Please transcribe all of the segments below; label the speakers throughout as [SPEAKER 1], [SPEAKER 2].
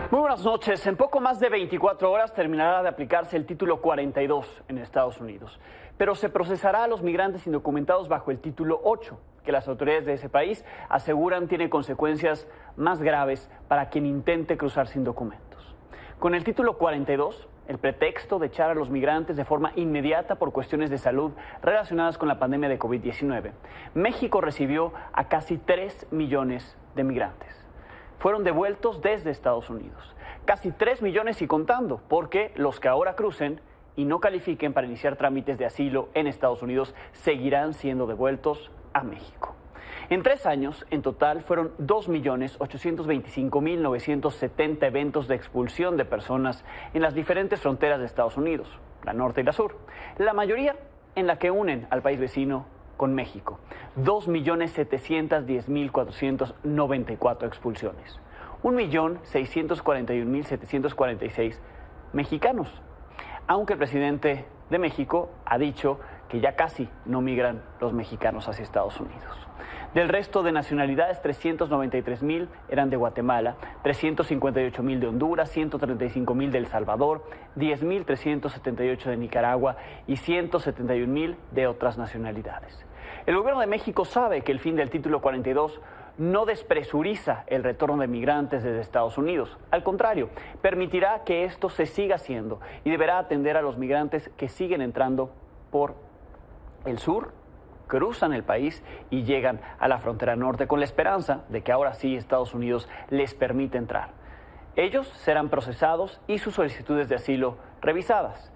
[SPEAKER 1] Muy buenas noches. En poco más de 24 horas terminará de aplicarse el título 42 en Estados Unidos, pero se procesará a los migrantes indocumentados bajo el título 8, que las autoridades de ese país aseguran tiene consecuencias más graves para quien intente cruzar sin documentos. Con el título 42, el pretexto de echar a los migrantes de forma inmediata por cuestiones de salud relacionadas con la pandemia de COVID-19, México recibió a casi 3 millones de migrantes. Fueron devueltos desde Estados Unidos. Casi 3 millones y contando, porque los que ahora crucen y no califiquen para iniciar trámites de asilo en Estados Unidos seguirán siendo devueltos a México. En 3 años, en total, fueron 2.825.970 eventos de expulsión de personas en las diferentes fronteras de Estados Unidos, la norte y la sur. La mayoría en la que unen al país vecino con México. 2.710.494 expulsiones. 1.641.746 mexicanos. Aunque el presidente de México ha dicho que ya casi no migran los mexicanos hacia Estados Unidos. Del resto de nacionalidades, 393.000 eran de Guatemala, 358.000 de Honduras, 135.000 de El Salvador, 10.378 de Nicaragua y 171.000 de otras nacionalidades. El gobierno de México sabe que el fin del título 42 no despresuriza el retorno de migrantes desde Estados Unidos. Al contrario, permitirá que esto se siga haciendo y deberá atender a los migrantes que siguen entrando por el sur, cruzan el país y llegan a la frontera norte con la esperanza de que ahora sí Estados Unidos les permite entrar. Ellos serán procesados y sus solicitudes de asilo revisadas,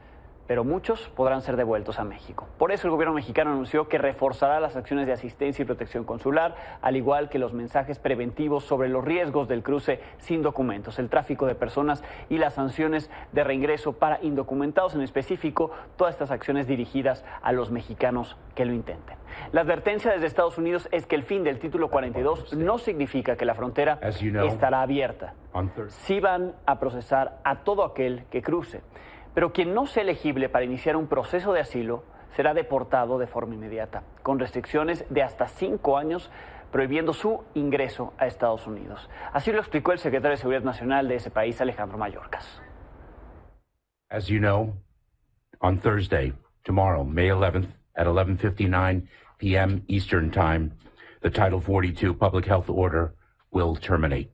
[SPEAKER 1] pero muchos podrán ser devueltos a México. Por eso el gobierno mexicano anunció que reforzará las acciones de asistencia y protección consular, al igual que los mensajes preventivos sobre los riesgos del cruce sin documentos, el tráfico de personas y las sanciones de reingreso para indocumentados, en específico, todas estas acciones dirigidas a los mexicanos que lo intenten. La advertencia desde Estados Unidos es que el fin del título 42 no significa que la frontera estará abierta. Sí van a procesar a todo aquel que cruce. Pero quien no sea elegible para iniciar un proceso de asilo será deportado de forma inmediata, con restricciones de hasta 5 años, prohibiendo su ingreso a Estados Unidos. Así lo explicó el secretario de Seguridad Nacional de ese país, Alejandro Mayorkas.
[SPEAKER 2] As you know, on Thursday, tomorrow, May 11th, at 11:59 p.m. Eastern Time, the Title 42 public health order will terminate.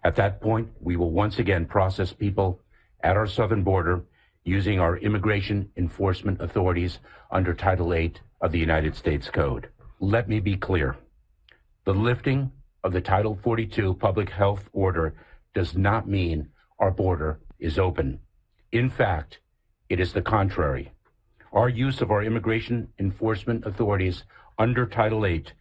[SPEAKER 2] At that point, we will once again process people at our southern border using our immigration enforcement authorities under Title 8 of the United States Code. Let me be clear. The lifting of the Title 42 public health order does not mean our border is open. In fact, it is the contrary. Our use of our immigration enforcement authorities under Title 8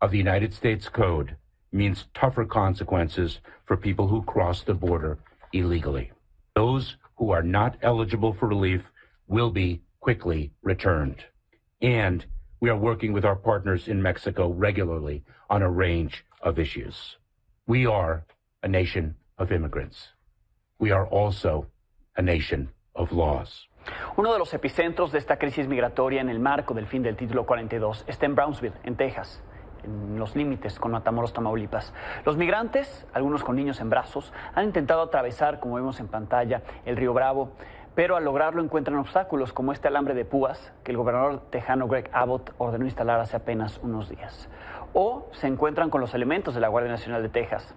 [SPEAKER 2] of the United States Code means tougher consequences for people who cross the border illegally. Those who are not eligible for relief will be quickly returned. And we are working with our partners in Mexico regularly on a range of issues. We are a nation of immigrants. We are also a nation of laws.
[SPEAKER 1] Uno de los epicentros de esta crisis migratoria en el marco del fin del título 42 está en Brownsville, en Texas, en los límites con Matamoros, Tamaulipas. Los migrantes, algunos con niños en brazos, han intentado atravesar, como vemos en pantalla, el río Bravo, pero al lograrlo encuentran obstáculos como este alambre de púas que el gobernador tejano Greg Abbott ordenó instalar hace apenas unos días. O se encuentran con los elementos de la Guardia Nacional de Texas,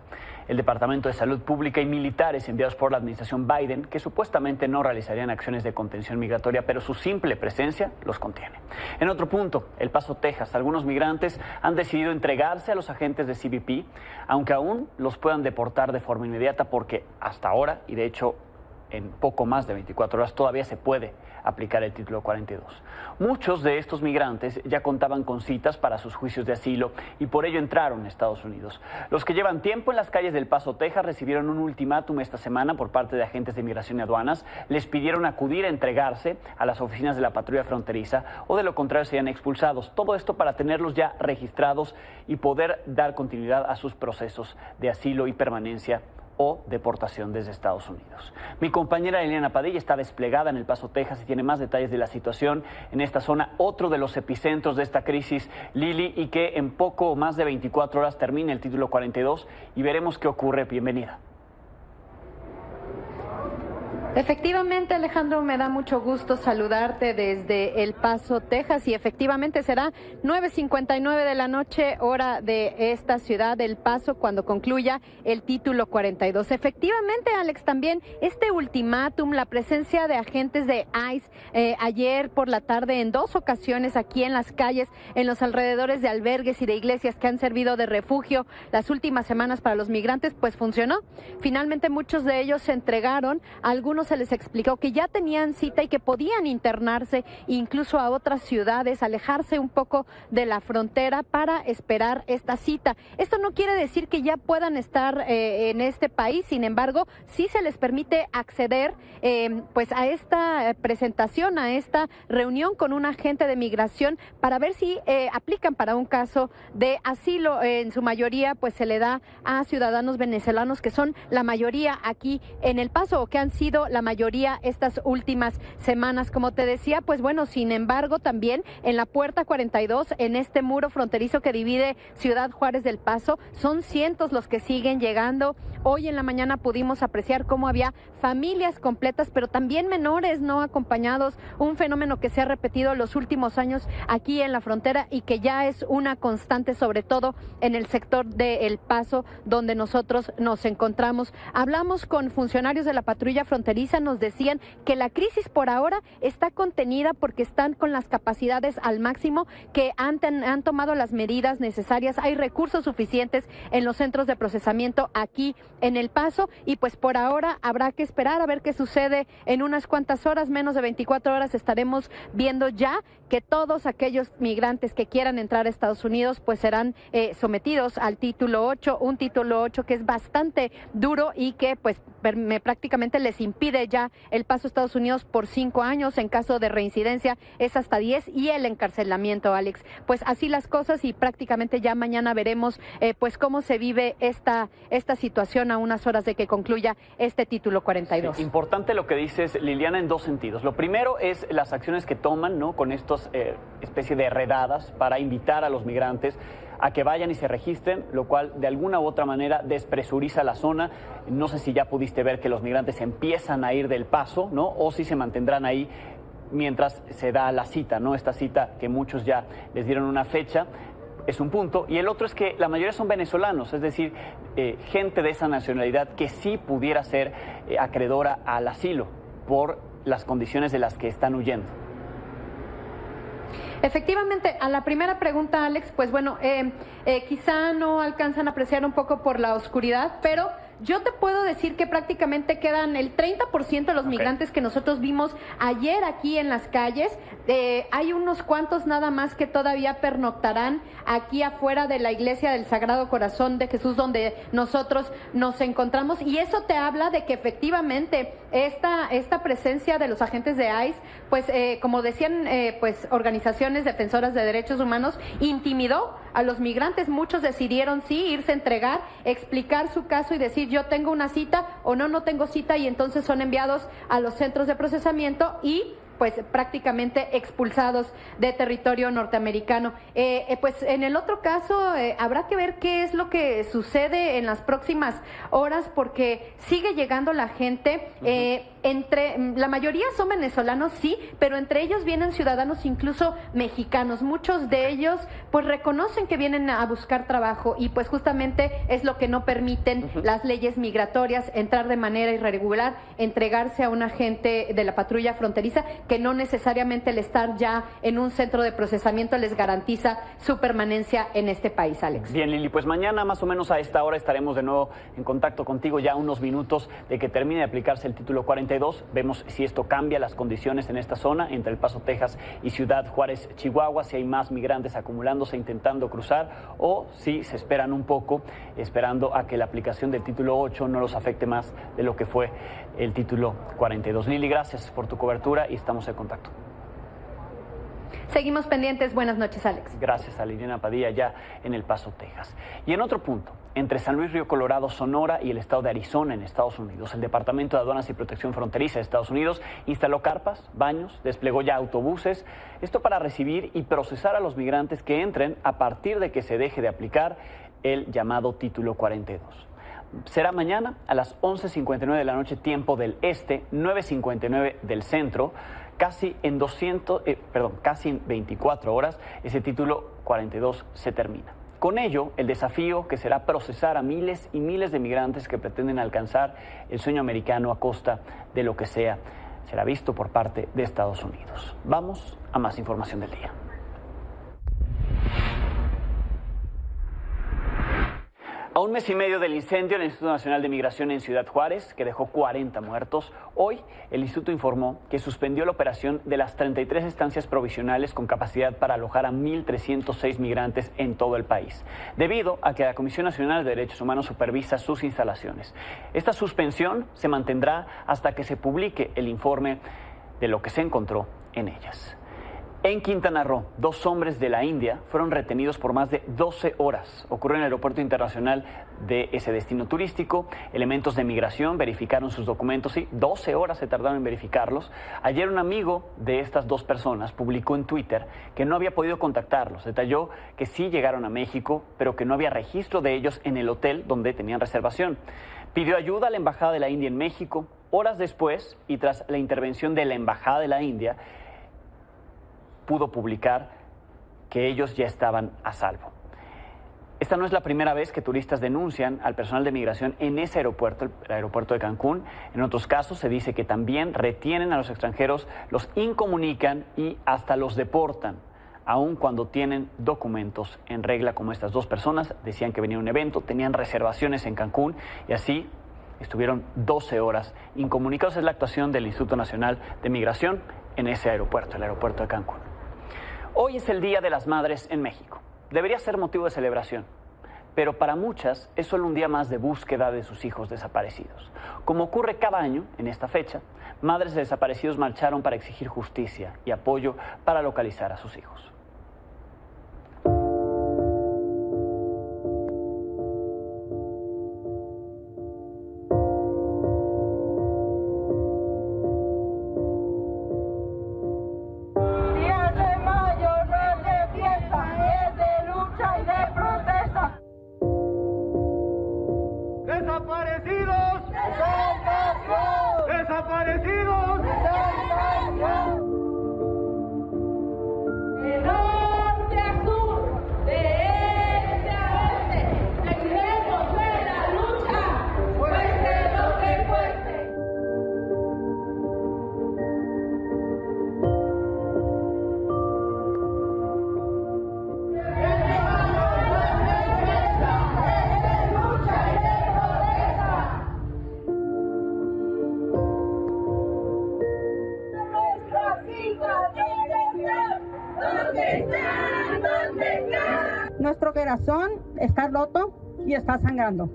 [SPEAKER 1] el Departamento de Salud Pública y militares enviados por la administración Biden, que supuestamente no realizarían acciones de contención migratoria, pero su simple presencia los contiene. En otro punto, El Paso, Texas, algunos migrantes han decidido entregarse a los agentes de CBP, aunque aún los puedan deportar de forma inmediata, porque hasta ahora, y de hecho en poco más de 24 horas, todavía se puede aplicar el título 42. Muchos de estos migrantes ya contaban con citas para sus juicios de asilo y por ello entraron a Estados Unidos. Los que llevan tiempo en las calles del Paso, Texas, recibieron un ultimátum esta semana por parte de agentes de Migración y Aduanas. Les pidieron acudir a entregarse a las oficinas de la patrulla fronteriza o de lo contrario serían expulsados. Todo esto para tenerlos ya registrados y poder dar continuidad a sus procesos de asilo y permanencia o deportación desde Estados Unidos. Mi compañera Eliana Padilla está desplegada en El Paso, Texas, y tiene más detalles de la situación en esta zona, otro de los epicentros de esta crisis, Lili, y que en poco más de 24 horas termine el título 42 y veremos qué ocurre. Bienvenida.
[SPEAKER 3] Efectivamente, Alejandro, me da mucho gusto saludarte desde El Paso, Texas, y efectivamente será 9:59 de la noche, hora de esta ciudad, El Paso, cuando concluya el título 42. Efectivamente, Alex, también este ultimátum, la presencia de agentes de ICE ayer por la tarde en 2 ocasiones aquí en las calles, en los alrededores de albergues y de iglesias que han servido de refugio las últimas semanas para los migrantes, pues funcionó. Finalmente muchos de ellos se entregaron, a algunos se les explicó que ya tenían cita y que podían internarse incluso a otras ciudades, alejarse un poco de la frontera para esperar esta cita. Esto no quiere decir que ya puedan estar en este país, sin embargo, sí se les permite acceder pues a esta presentación, a esta reunión con un agente de migración para ver si aplican para un caso de asilo. En su mayoría pues se le da a ciudadanos venezolanos, que son la mayoría aquí en El Paso, o que han sido la mayoría estas últimas semanas. Como te decía, pues bueno, sin embargo, también en la puerta 42, en este muro fronterizo que divide Ciudad Juárez del Paso, son cientos los que siguen llegando. Hoy en la mañana pudimos apreciar cómo había familias completas, pero también menores no acompañados, un fenómeno que se ha repetido los últimos años aquí en la frontera y que ya es una constante, sobre todo en el sector de El Paso, donde nosotros nos encontramos. Hablamos con funcionarios de la patrulla fronteriza, nos decían que la crisis por ahora está contenida porque están con las capacidades al máximo, que han tomado las medidas necesarias, hay recursos suficientes en los centros de procesamiento aquí en El Paso, y pues por ahora habrá que esperar a ver qué sucede en unas cuantas horas. Menos de 24 horas estaremos viendo ya que todos aquellos migrantes que quieran entrar a Estados Unidos pues serán sometidos al título 8, un título 8 que es bastante duro y que pues prácticamente les impide ya el paso a Estados Unidos por 5 años. En caso de reincidencia es hasta 10 y el encarcelamiento, Alex. Pues así las cosas, y prácticamente ya mañana veremos pues cómo se vive esta situación a unas horas de que concluya este título 42.
[SPEAKER 1] Sí, importante lo que dices, Liliana, en 2 sentidos. Lo primero es las acciones que toman, ¿no?, con estos especie de redadas para invitar a los migrantes a que vayan y se registren, lo cual de alguna u otra manera despresuriza la zona. No sé si ya pudiste ver que los migrantes empiezan a ir del Paso, ¿no?, o si se mantendrán ahí mientras se da la cita, ¿no? Esta cita que muchos ya les dieron una fecha. Es un punto. Y el otro es que la mayoría son venezolanos, es decir, gente de esa nacionalidad que sí pudiera ser acreedora al asilo por las condiciones de las que están huyendo.
[SPEAKER 3] Efectivamente, a la primera pregunta, Alex, pues bueno, quizá no alcanzan a apreciar un poco por la oscuridad, pero yo te puedo decir que prácticamente quedan el 30% de los migrantes que nosotros vimos ayer aquí en las calles. Hay unos cuantos nada más que todavía pernoctarán aquí afuera de la iglesia del Sagrado Corazón de Jesús, donde nosotros nos encontramos, y eso te habla de que efectivamente esta presencia de los agentes de ICE, pues como decían pues organizaciones defensoras de derechos humanos, intimidó a los migrantes. Muchos decidieron sí irse a entregar, explicar su caso y decir yo tengo una cita o no tengo cita, y entonces son enviados a los centros de procesamiento y pues prácticamente expulsados de territorio norteamericano. Pues en el otro caso habrá que ver qué es lo que sucede en las próximas horas, porque sigue llegando la gente. La mayoría son venezolanos, sí, pero entre ellos vienen ciudadanos incluso mexicanos. Muchos de ellos pues reconocen que vienen a buscar trabajo, y pues justamente es lo que no permiten las leyes migratorias: entrar de manera irregular, entregarse a un agente de la patrulla fronteriza, que no necesariamente el estar ya en un centro de procesamiento les garantiza su permanencia en este país, Alex.
[SPEAKER 1] Bien, Lili, pues mañana más o menos a esta hora estaremos de nuevo en contacto contigo, ya unos minutos de que termine de aplicarse el título 42. Vemos si esto cambia las condiciones en esta zona, entre El Paso, Texas y Ciudad Juárez, Chihuahua, si hay más migrantes acumulándose intentando cruzar, o si se esperan un poco, esperando a que la aplicación del título 8 no los afecte más de lo que fue el título 42. Lili, gracias por tu cobertura y estamos en contacto.
[SPEAKER 3] Seguimos pendientes. Buenas noches, Alex.
[SPEAKER 1] Gracias a Liliana Padilla, ya en El Paso, Texas. Y en otro punto, entre San Luis Río Colorado, Sonora y el estado de Arizona, en Estados Unidos, el Departamento de Aduanas y Protección Fronteriza de Estados Unidos instaló carpas, baños, desplegó ya autobuses, esto para recibir y procesar a los migrantes que entren a partir de que se deje de aplicar el llamado título 42. Será mañana a las 11:59 de la noche, tiempo del este, 9:59 del centro. Casi en 24 horas, ese título 42 se termina. Con ello, el desafío que será procesar a miles y miles de migrantes que pretenden alcanzar el sueño americano a costa de lo que sea, será visto por parte de Estados Unidos. Vamos a más información del día. A un mes y medio del incendio en el Instituto Nacional de Migración en Ciudad Juárez, que dejó 40 muertos, hoy el instituto informó que suspendió la operación de las 33 estancias provisionales con capacidad para alojar a 1.306 migrantes en todo el país, debido a que la Comisión Nacional de Derechos Humanos supervisa sus instalaciones. Esta suspensión se mantendrá hasta que se publique el informe de lo que se encontró en ellas. En Quintana Roo, 2 hombres de la India fueron retenidos por más de 12 horas. Ocurrió en el aeropuerto internacional de ese destino turístico. Elementos de migración verificaron sus documentos y 12 horas se tardaron en verificarlos. Ayer un amigo de estas 2 personas publicó en Twitter que no había podido contactarlos. Detalló que sí llegaron a México, pero que no había registro de ellos en el hotel donde tenían reservación. Pidió ayuda a la Embajada de la India en México. Horas después, y tras la intervención de la Embajada de la India, pudo publicar que ellos ya estaban a salvo. Esta no es la primera vez que turistas denuncian al personal de migración en ese aeropuerto, el aeropuerto de Cancún. En otros casos se dice que también retienen a los extranjeros, los incomunican y hasta los deportan, aun cuando tienen documentos en regla, como estas 2 personas. Decían que venía un evento, tenían reservaciones en Cancún y así estuvieron 12 horas incomunicados. Es la actuación del Instituto Nacional de Migración en ese aeropuerto, el aeropuerto de Cancún. Hoy es el Día de las Madres en México. Debería ser motivo de celebración, pero para muchas es solo un día más de búsqueda de sus hijos desaparecidos. Como ocurre cada año en esta fecha, madres de desaparecidos marcharon para exigir justicia y apoyo para localizar a sus hijos.
[SPEAKER 4] Nuestro corazón está roto y está sangrando.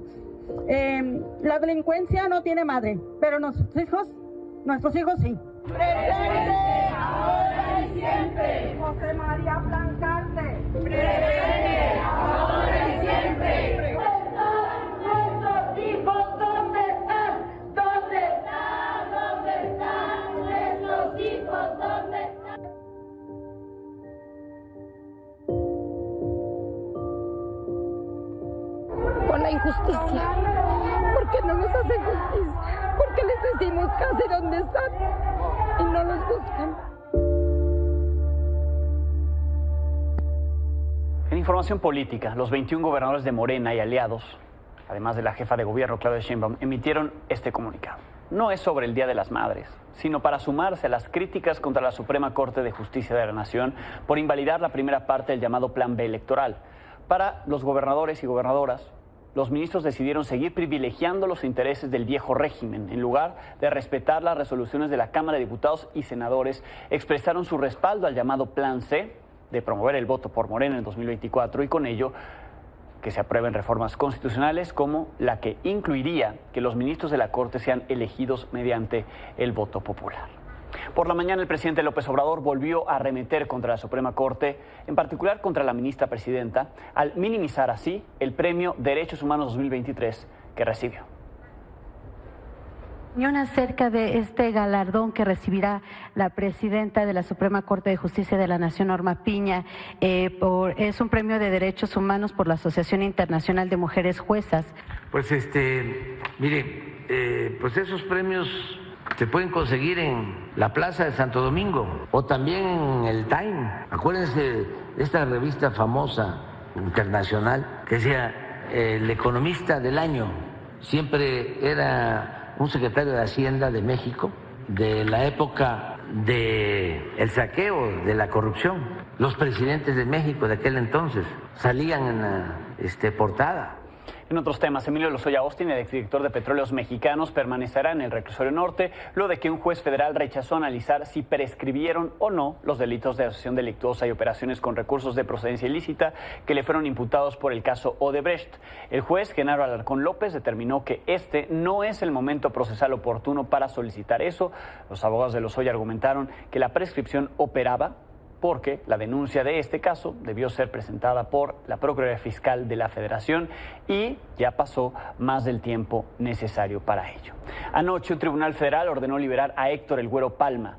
[SPEAKER 4] La delincuencia no tiene madre, pero nuestros hijos sí.
[SPEAKER 5] Presente, ahora y siempre.
[SPEAKER 4] José María Blancarte.
[SPEAKER 5] Presente, ahora y siempre. Nuestros hijos, ¿dónde están? ¿Dónde están? ¿Dónde están? Nuestros hijos, ¿dónde están?
[SPEAKER 4] Por la injusticia, porque no nos hacen justicia, porque les decimos casi dónde están y no los buscan.
[SPEAKER 1] En información política, los 21 gobernadores de Morena y aliados, además de la jefa de gobierno Claudia Sheinbaum, emitieron este comunicado. No es sobre el Día de las Madres, sino para sumarse a las críticas contra la Suprema Corte de Justicia de la Nación por invalidar la primera parte del llamado Plan B electoral. Para los gobernadores y gobernadoras, los ministros decidieron seguir privilegiando los intereses del viejo régimen. En lugar de respetar las resoluciones de la Cámara de Diputados y senadores, expresaron su respaldo al llamado Plan C de promover el voto por Morena en 2024 y con ello que se aprueben reformas constitucionales como la que incluiría que los ministros de la Corte sean elegidos mediante el voto popular. Por la mañana el presidente López Obrador volvió a arremeter contra la Suprema Corte, en particular contra la ministra presidenta, al minimizar así el premio Derechos Humanos 2023 que recibió.
[SPEAKER 6] Acerca de este galardón que recibirá la presidenta de la Suprema Corte de Justicia de la Nación, Norma Piña, es un premio de derechos humanos por la Asociación Internacional de Mujeres Juezas.
[SPEAKER 7] Pues mire, pues esos premios se pueden conseguir en la Plaza de Santo Domingo o también en el Time. Acuérdense de esta revista famosa internacional que decía El Economista del Año. Siempre era un secretario de Hacienda de México de la época del saqueo, de la corrupción. Los presidentes de México de aquel entonces salían en la portada.
[SPEAKER 1] En otros temas, Emilio Lozoya Austin, el exdirector de Petróleos Mexicanos, permanecerá en el reclusorio norte luego de que un juez federal rechazó analizar si prescribieron o no los delitos de asociación delictuosa y operaciones con recursos de procedencia ilícita que le fueron imputados por el caso Odebrecht. El juez Genaro Alarcón López determinó que este no es el momento procesal oportuno para solicitar eso. Los abogados de Lozoya argumentaron que la prescripción operaba porque la denuncia de este caso debió ser presentada por la Procuraduría Fiscal de la Federación y ya pasó más del tiempo necesario para ello. Anoche un tribunal federal ordenó liberar a Héctor El Güero Palma.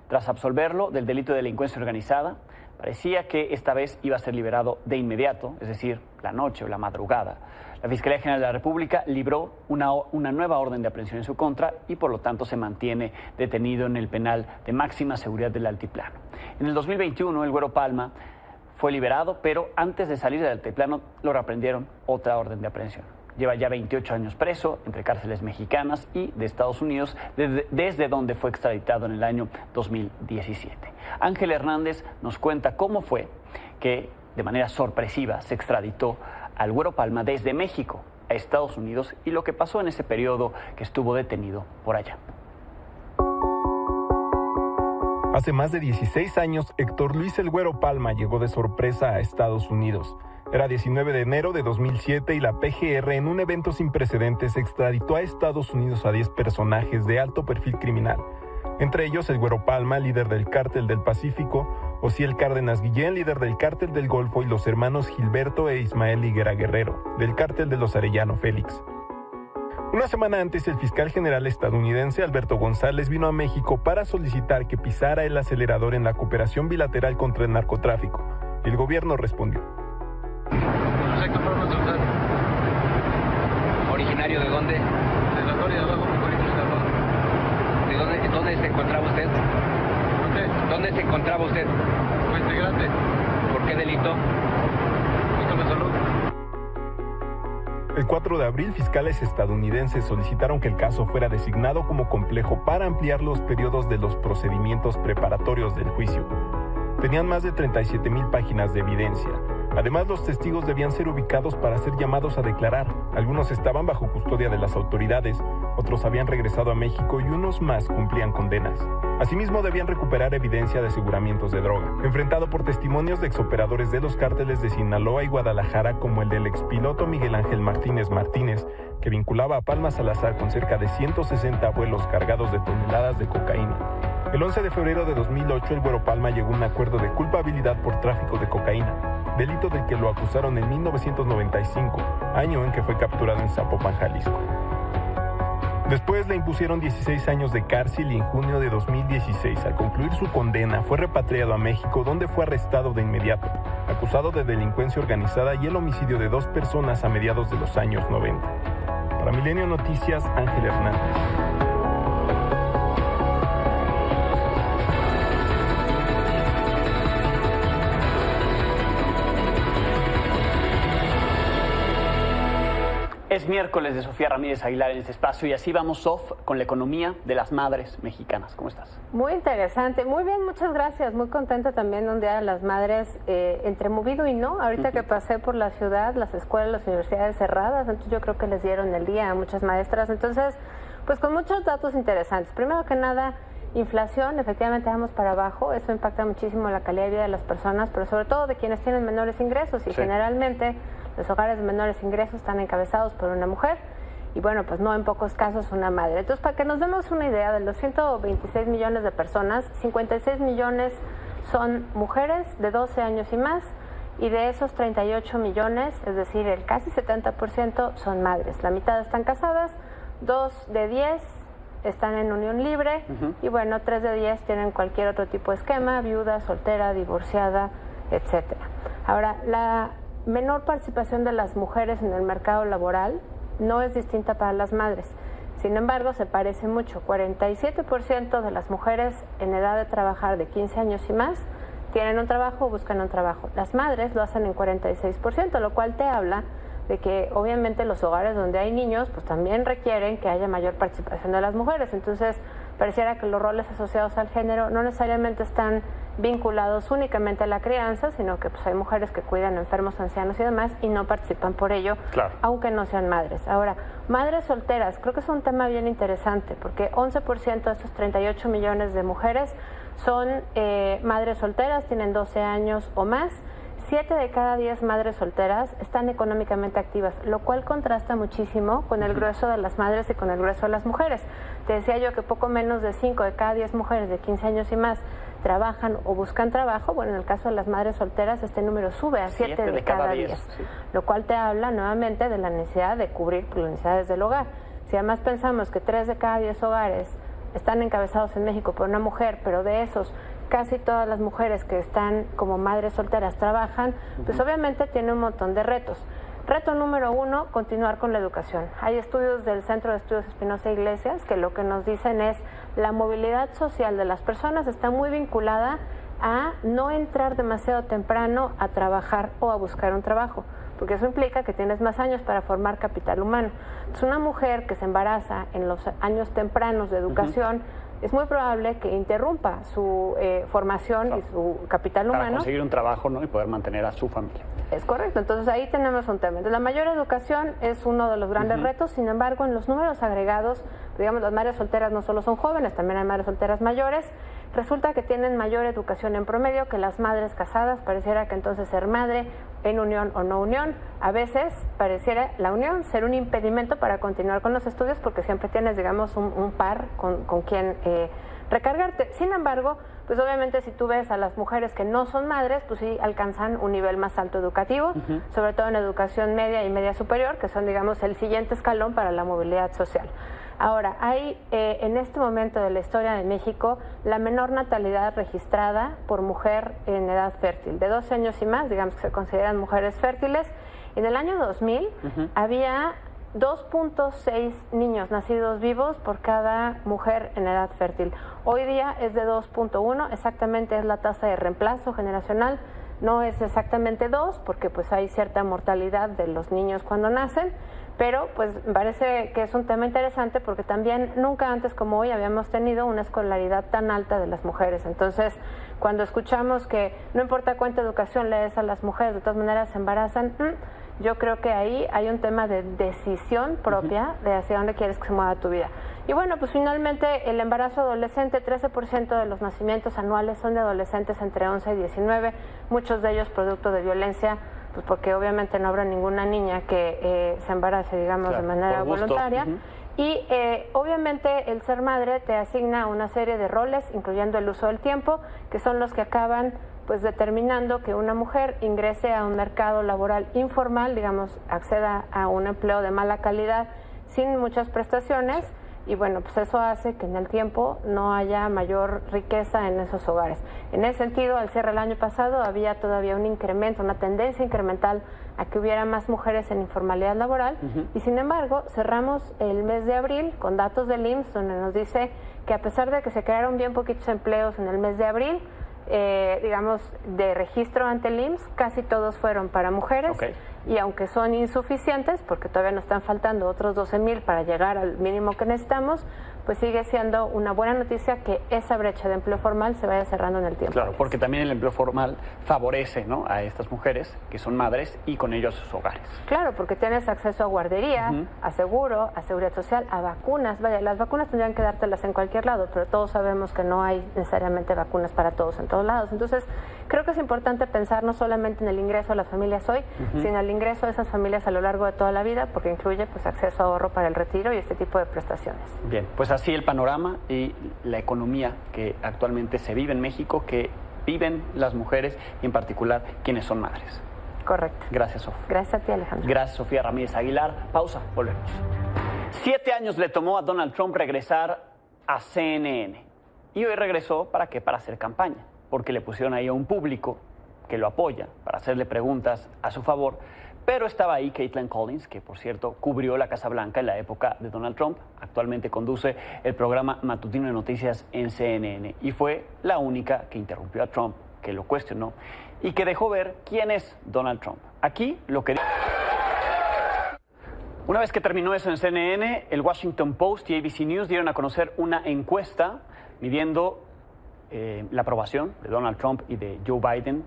[SPEAKER 1] Tras absolverlo del delito de delincuencia organizada, parecía que esta vez iba a ser liberado de inmediato, es decir, la noche o la madrugada. La Fiscalía General de la República libró una nueva orden de aprehensión en su contra y por lo tanto se mantiene detenido en el penal de máxima seguridad del Altiplano. En el 2021 el Güero Palma fue liberado, pero antes de salir del Altiplano lo reprendieron otra orden de aprehensión. Lleva ya 28 años preso entre cárceles mexicanas y de Estados Unidos, desde donde fue extraditado en el año 2017. Ángel Hernández nos cuenta cómo fue que de manera sorpresiva se extraditó al Güero Palma desde México a Estados Unidos y lo que pasó en ese periodo que estuvo detenido por allá.
[SPEAKER 8] Hace más de 16 años, Héctor Luis El Güero Palma llegó de sorpresa a Estados Unidos. Era 19 de enero de 2007 y la PGR, en un evento sin precedentes, extraditó a Estados Unidos a 10 personajes de alto perfil criminal. Entre ellos, El Güero Palma, líder del Cártel del Pacífico, Osiel Cárdenas Guillén, líder del Cártel del Golfo, y los hermanos Gilberto e Ismael Higuera Guerrero, del Cártel de los Arellano Félix. Una semana antes, el fiscal general estadounidense Alberto González vino a México para solicitar que pisara el acelerador en la cooperación bilateral contra el narcotráfico. El gobierno respondió.
[SPEAKER 9] ¿Originario de dónde? De la Torre de Abajo, ¿De dónde se encontraba usted? ¿Dónde se encontraba usted? Puente Grande. ¿Por qué delito? De salud.
[SPEAKER 8] El 4 de abril, fiscales estadounidenses solicitaron que el caso fuera designado como complejo para ampliar los periodos de los procedimientos preparatorios del juicio. Tenían más de 37,000 páginas de evidencia. Además, los testigos debían ser ubicados para ser llamados a declarar. Algunos estaban bajo custodia de las autoridades, otros habían regresado a México y unos más cumplían condenas. Asimismo, debían recuperar evidencia de aseguramientos de droga, enfrentado por testimonios de exoperadores de los cárteles de Sinaloa y Guadalajara, como el del expiloto Miguel Ángel Martínez Martínez, que vinculaba a Palma Salazar con cerca de 160 vuelos cargados de toneladas de cocaína. El 11 de febrero de 2008, el Güero Palma llegó a un acuerdo de culpabilidad por tráfico de cocaína, delito del que lo acusaron en 1995, año en que fue capturado en Zapopan, Jalisco. Después le impusieron 16 años de cárcel y en junio de 2016, al concluir su condena, fue repatriado a México, donde fue arrestado de inmediato, acusado de delincuencia organizada y el homicidio de 2 personas a mediados de los años 90. Para Milenio Noticias, Ángel Hernández.
[SPEAKER 1] Es miércoles de Sofía Ramírez Aguilar en este espacio y así vamos, Sof, con la economía de las madres mexicanas. ¿Cómo estás?
[SPEAKER 10] Muy interesante, muy bien, muchas gracias. Muy contenta también de un Día de las Madres entre movido y no. Ahorita que pasé por la ciudad, las escuelas, las universidades cerradas, entonces yo creo que les dieron el día a muchas maestras. Entonces, pues con muchos datos interesantes. Primero que nada, inflación, efectivamente vamos para abajo. Eso impacta muchísimo la calidad de vida de las personas, pero sobre todo de quienes tienen menores ingresos y generalmente los hogares de menores ingresos están encabezados por una mujer y bueno, pues no en pocos casos una madre. Entonces, para que nos demos una idea, de los 126 millones de personas, 56 millones son mujeres de 12 años y más y de esos 38 millones, es decir, el casi 70% son madres. La mitad están casadas, 2 de 10 están en unión libre y bueno, 3 de 10 tienen cualquier otro tipo de esquema, viuda, soltera, divorciada, etcétera. Ahora, la menor participación de las mujeres en el mercado laboral no es distinta para las madres. Sin embargo, se parece mucho. 47% de las mujeres en edad de trabajar de 15 años y más tienen un trabajo o buscan un trabajo. Las madres lo hacen en 46%, lo cual te habla de que obviamente los hogares donde hay niños pues también requieren que haya mayor participación de las mujeres. Entonces pareciera que los roles asociados al género no necesariamente están vinculados únicamente a la crianza, sino que pues hay mujeres que cuidan enfermos, ancianos y demás y no participan por ello, claro, aunque no sean madres. Ahora, madres solteras, creo que es un tema bien interesante porque 11% de estos 38 millones de mujeres son madres solteras, tienen 12 años o más. 7 de cada 10 madres solteras están económicamente activas, lo cual contrasta muchísimo con el grueso de las madres y con el grueso de las mujeres. Te decía yo que poco menos de 5 de cada 10 mujeres de 15 años y más trabajan o buscan trabajo. Bueno, en el caso de las madres solteras este número sube a 7 de cada 10, sí, lo cual te habla nuevamente de la necesidad de cubrir las necesidades del hogar. Si además pensamos que 3 de cada 10 hogares están encabezados en México por una mujer, pero de esos casi todas las mujeres que están como madres solteras trabajan, pues obviamente tiene un montón de retos. Reto número 1, continuar con la educación. Hay estudios del Centro de Estudios Espinosa Iglesias que lo que nos dicen es la movilidad social de las personas está muy vinculada a no entrar demasiado temprano a trabajar o a buscar un trabajo, porque eso implica que tienes más años para formar capital humano. Entonces, una mujer que se embaraza en los años tempranos de educación, es muy probable que interrumpa su formación y su capital humano.
[SPEAKER 1] Para conseguir un trabajo, ¿no? Y poder mantener a su familia.
[SPEAKER 10] Es correcto, entonces ahí tenemos un tema. Entonces, la mayor educación es uno de los grandes retos, sin embargo, en los números agregados, digamos, las madres solteras no solo son jóvenes, también hay madres solteras mayores, resulta que tienen mayor educación en promedio que las madres casadas. Pareciera que entonces ser madre en unión o no unión, a veces pareciera la unión ser un impedimento para continuar con los estudios porque siempre tienes, digamos, un par con quien recargarte. Sin embargo, pues obviamente si tú ves a las mujeres que no son madres, pues sí alcanzan un nivel más alto educativo, sobre todo en educación media y media superior, que son, digamos, el siguiente escalón para la movilidad social. Ahora, hay en este momento de la historia de México la menor natalidad registrada por mujer en edad fértil, de 12 años y más, digamos que se consideran mujeres fértiles. En el año 2000 había 2.6 niños nacidos vivos por cada mujer en edad fértil. Hoy día es de 2.1, exactamente es la tasa de reemplazo generacional. No es exactamente 2 porque pues hay cierta mortalidad de los niños cuando nacen, pero pues me parece que es un tema interesante porque también nunca antes como hoy habíamos tenido una escolaridad tan alta de las mujeres. Entonces, cuando escuchamos que no importa cuánta educación le des a las mujeres, de todas maneras se embarazan, yo creo que ahí hay un tema de decisión propia de hacia dónde quieres que se mueva tu vida. Y bueno, pues finalmente el embarazo adolescente, 13% de los nacimientos anuales son de adolescentes entre 11 y 19, muchos de ellos producto de violencia, pues porque obviamente no habrá ninguna niña que se embarace, digamos, claro, de manera voluntaria. Y obviamente el ser madre te asigna una serie de roles, incluyendo el uso del tiempo, que son los que acaban pues determinando que una mujer ingrese a un mercado laboral informal, digamos, acceda a un empleo de mala calidad sin muchas prestaciones. Y bueno, pues eso hace que en el tiempo no haya mayor riqueza en esos hogares. En ese sentido, al cierre del año pasado había todavía un incremento, una tendencia incremental a que hubiera más mujeres en informalidad laboral y sin embargo cerramos el mes de abril con datos del IMSS donde nos dice que a pesar de que se crearon bien poquitos empleos en el mes de abril, digamos, de registro ante el IMSS, casi todos fueron para mujeres. Y aunque son insuficientes, porque todavía nos están faltando otros 12,000 para llegar al mínimo que necesitamos, pues sigue siendo una buena noticia que esa brecha de empleo formal se vaya cerrando en el tiempo.
[SPEAKER 1] Claro, porque también el empleo formal favorece, ¿no?, a estas mujeres que son madres y con ellos sus hogares.
[SPEAKER 10] Claro, porque tienes acceso a guardería, a seguro, a seguridad social, a vacunas. Vaya, las vacunas tendrían que dártelas en cualquier lado, pero todos sabemos que no hay necesariamente vacunas para todos en todos lados. Entonces, creo que es importante pensar no solamente en el ingreso a las familias hoy, sino el ingreso de esas familias a lo largo de toda la vida, porque incluye pues acceso a ahorro para el retiro y este tipo de prestaciones.
[SPEAKER 1] Bien, pues así el panorama y la economía que actualmente se vive en México, que viven las mujeres y en particular quienes son madres.
[SPEAKER 10] Correcto.
[SPEAKER 1] Gracias, Sofía.
[SPEAKER 10] Gracias a ti, Alejandro.
[SPEAKER 1] Gracias, Sofía Ramírez Aguilar. Pausa, volvemos. 7 años le tomó a Donald Trump regresar a CNN. Y hoy regresó, ¿para qué? Para hacer campaña, porque le pusieron ahí a un público que lo apoya para hacerle preguntas a su favor. Pero estaba ahí Caitlin Collins, que por cierto cubrió la Casa Blanca en la época de Donald Trump. Actualmente conduce el programa matutino de noticias en CNN y fue la única que interrumpió a Trump, que lo cuestionó y que dejó ver quién es Donald Trump. Aquí lo que... Una vez que terminó eso en CNN, el Washington Post y ABC News dieron a conocer una encuesta midiendo la aprobación de Donald Trump y de Joe Biden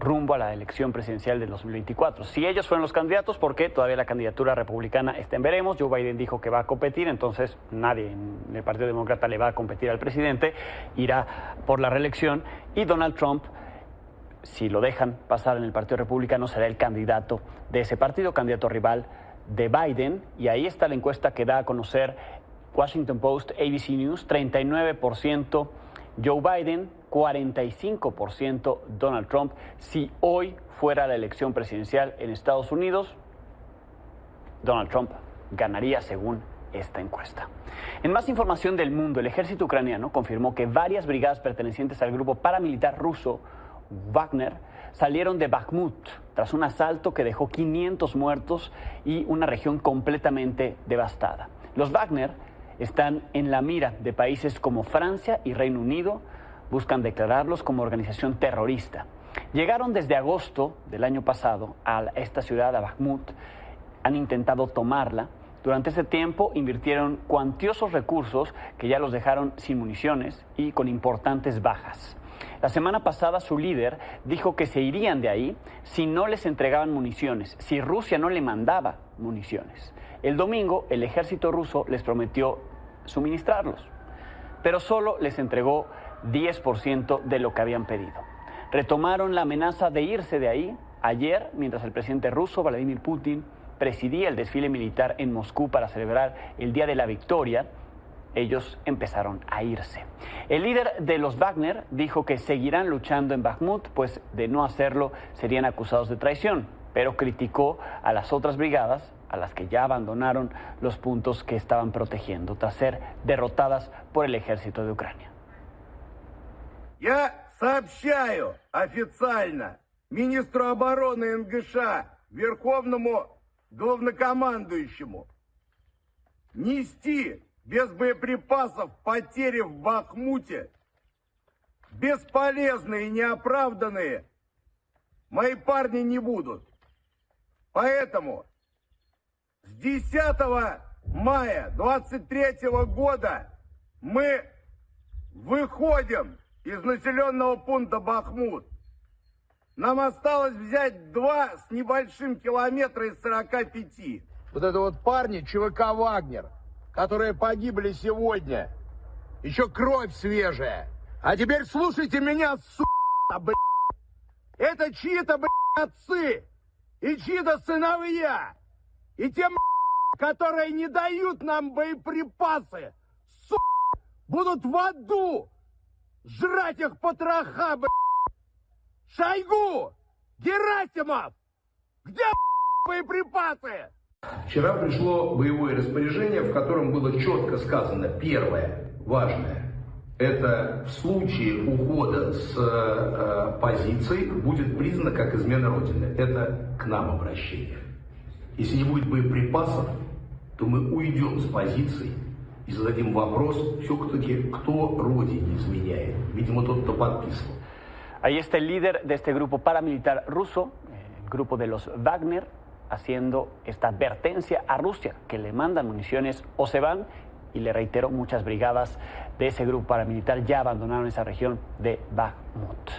[SPEAKER 1] rumbo a la elección presidencial del 2024. Si ellos fueron los candidatos, porque todavía la candidatura republicana está en veremos. Joe Biden dijo que va a competir, entonces nadie en el Partido Demócrata le va a competir al presidente, irá por la reelección. Y Donald Trump, si lo dejan pasar en el Partido Republicano, será el candidato de ese partido, candidato rival de Biden. Y ahí está la encuesta que da a conocer Washington Post, ABC News: 39% Joe Biden, 45% Donald Trump. Si hoy fuera la elección presidencial en Estados Unidos, Donald Trump ganaría según esta encuesta. En más información del mundo, el ejército ucraniano confirmó que varias brigadas pertenecientes al grupo paramilitar ruso Wagner salieron de Bakhmut tras un asalto que dejó 500 muertos y una región completamente devastada. Los Wagner están en la mira de países como Francia y Reino Unido. Buscan declararlos como organización terrorista. Llegaron desde agosto del año pasado a esta ciudad, a Bakhmut. Han intentado tomarla. Durante ese tiempo invirtieron cuantiosos recursos que ya los dejaron sin municiones y con importantes bajas. La semana pasada su líder dijo que se irían de ahí si no les entregaban municiones, si Rusia no le mandaba municiones. El domingo el ejército ruso les prometió suministrarlos, pero solo les entregó 10% de lo que habían pedido. Retomaron la amenaza de irse de ahí ayer, mientras el presidente ruso Vladimir Putin presidía el desfile militar en Moscú para celebrar el Día de la Victoria. Ellos empezaron a irse. El líder de los Wagner dijo que seguirán luchando en Bakhmut, pues de no hacerlo serían acusados de traición, pero criticó a las otras brigadas, a las que ya abandonaron los puntos que estaban protegiendo tras ser derrotadas por el ejército de Ucrania.
[SPEAKER 11] Я сообщаю официально министру обороны НГШ, верховному главнокомандующему, нести без боеприпасов потери в Бахмуте, бесполезные и неоправданные, мои парни не будут. Поэтому с 10 мая 23 года мы выходим из населенного пункта Бахмут. Нам осталось взять 2 с небольшим километра из 45. Вот это вот парни ЧВК «Вагнер», которые погибли сегодня. Еще кровь свежая. А теперь слушайте меня, сука, блядь. Это чьи-то, блядь, отцы и чьи-то сыновья. И те, которые не дают нам боеприпасы, сука, будут в аду жрать их потроха, блядь. Шойгу! Герасимов! Где, блядь, боеприпасы?
[SPEAKER 12] Вчера пришло боевое распоряжение, в котором было четко сказано: первое, важное, это в случае ухода с позиций будет признано как измена Родины. Это к нам обращение. Если не будет боеприпасов, то мы уйдем с позиций и зададим вопрос все-таки, кто Родине изменяет. Видимо, тот, кто подписывал.
[SPEAKER 1] Ahí está el líder de este grupo paramilitar ruso, el grupo de los Wagner, haciendo esta advertencia a Rusia, que le mandan municiones o se van. Y le reitero, muchas brigadas de ese grupo paramilitar ya abandonaron esa región de Bakhmut.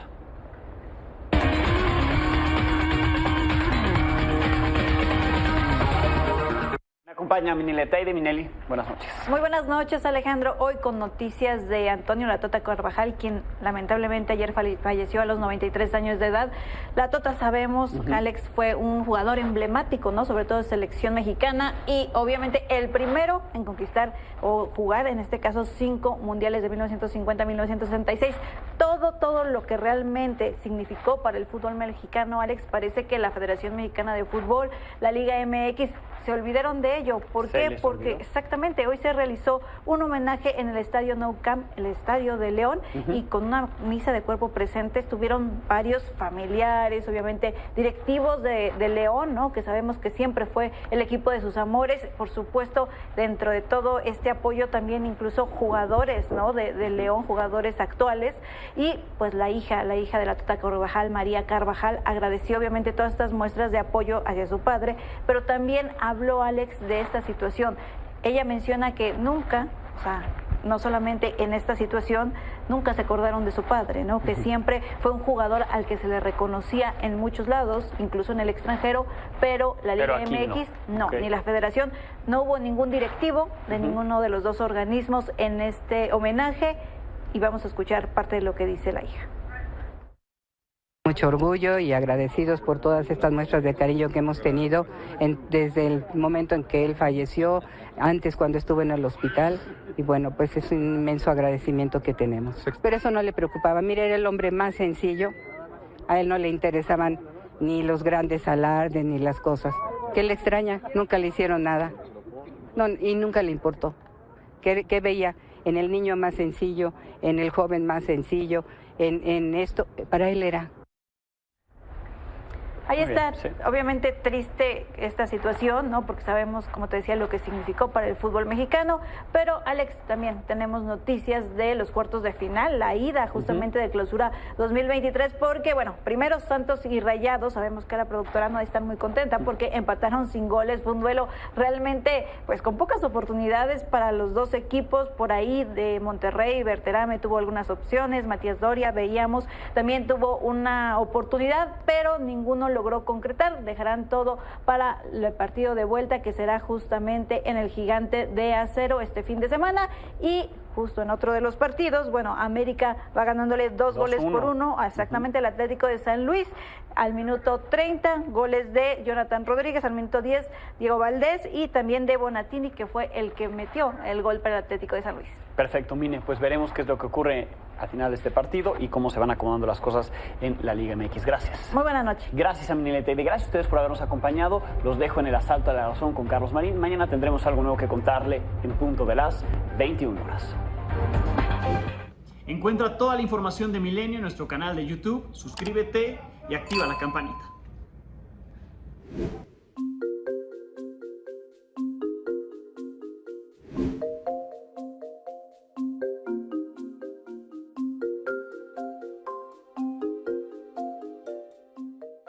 [SPEAKER 1] Acompaña Minelli Teide. Minelli, buenas noches.
[SPEAKER 13] Muy buenas noches, Alejandro. Hoy con noticias de Antonio La Tota Carvajal, quien lamentablemente ayer falleció a los 93 años de edad. La Tota, sabemos, Alex, fue un jugador emblemático, ¿no? Sobre todo de selección mexicana y obviamente el primero en conquistar o jugar, en este caso, 5 mundiales de 1950 a 1966. Todo lo que realmente significó para el fútbol mexicano, Alex, parece que la Federación Mexicana de Fútbol, la Liga MX, se olvidaron de ello. ¿Por qué? Porque exactamente hoy se realizó un homenaje en el estadio Nou Camp, el estadio de León, y con una misa de cuerpo presente estuvieron varios familiares, obviamente directivos de León, ¿no? Que sabemos que siempre fue el equipo de sus amores. Por supuesto, dentro de todo este apoyo también incluso jugadores, ¿no? de León, jugadores actuales, y pues la hija de la Tota Carvajal, María Carvajal, agradeció obviamente todas estas muestras de apoyo hacia su padre, pero también habló Alex de esta situación. Ella menciona que nunca, o sea, no solamente en esta situación, nunca se acordaron de su padre, ¿no? Que siempre fue un jugador al que se le reconocía en muchos lados, incluso en el extranjero, pero la Liga MX no, okay, ni la Federación, no hubo ningún directivo de ninguno de los dos organismos en este homenaje, y vamos a escuchar parte de lo que dice la hija.
[SPEAKER 14] Mucho orgullo y agradecidos por todas estas muestras de cariño que hemos tenido desde el momento en que él falleció, antes cuando estuvo en el hospital, y bueno, pues es un inmenso agradecimiento que tenemos. Pero eso no le preocupaba. Mire, era el hombre más sencillo, a él no le interesaban ni los grandes alardes ni las cosas. ¿Qué le extraña? Nunca le hicieron nada, no, y nunca le importó. ¿Qué veía? En el niño más sencillo, en el joven más sencillo, en esto, para él era.
[SPEAKER 13] Ahí está, obviamente triste esta situación, ¿no? Porque sabemos, como te decía, lo que significó para el fútbol mexicano, pero Alex, también tenemos noticias de los cuartos de final, la ida justamente de Clausura 2023, porque, bueno, primero Santos y Rayados, sabemos que la productora no está muy contenta porque empataron sin goles, fue un duelo realmente, pues, con pocas oportunidades para los dos equipos. Por ahí de Monterrey, Berterame tuvo algunas opciones, Matías Doria, veíamos, también tuvo una oportunidad, pero ninguno logró concretar. Dejarán todo para el partido de vuelta, que será justamente en el Gigante de Acero este fin de semana. Y justo en otro de los partidos, bueno, América va ganándole 2-1 exactamente al Atlético de San Luis al minuto 30, goles de Jonathan Rodríguez, al minuto 10 Diego Valdés, y también de Bonatini, que fue el que metió el gol para el Atlético de San Luis.
[SPEAKER 1] Perfecto, Mine, pues veremos qué es lo que ocurre al final de este partido y cómo se van acomodando las cosas en la Liga MX. Gracias.
[SPEAKER 13] Muy buena noche.
[SPEAKER 1] Gracias a Minilete. Gracias a ustedes por habernos acompañado. Los dejo en el Asalto a la Razón con Carlos Marín. Mañana tendremos algo nuevo que contarle en punto de las 21 horas. Encuentra toda la información de Milenio en nuestro canal de YouTube. Suscríbete y activa la campanita.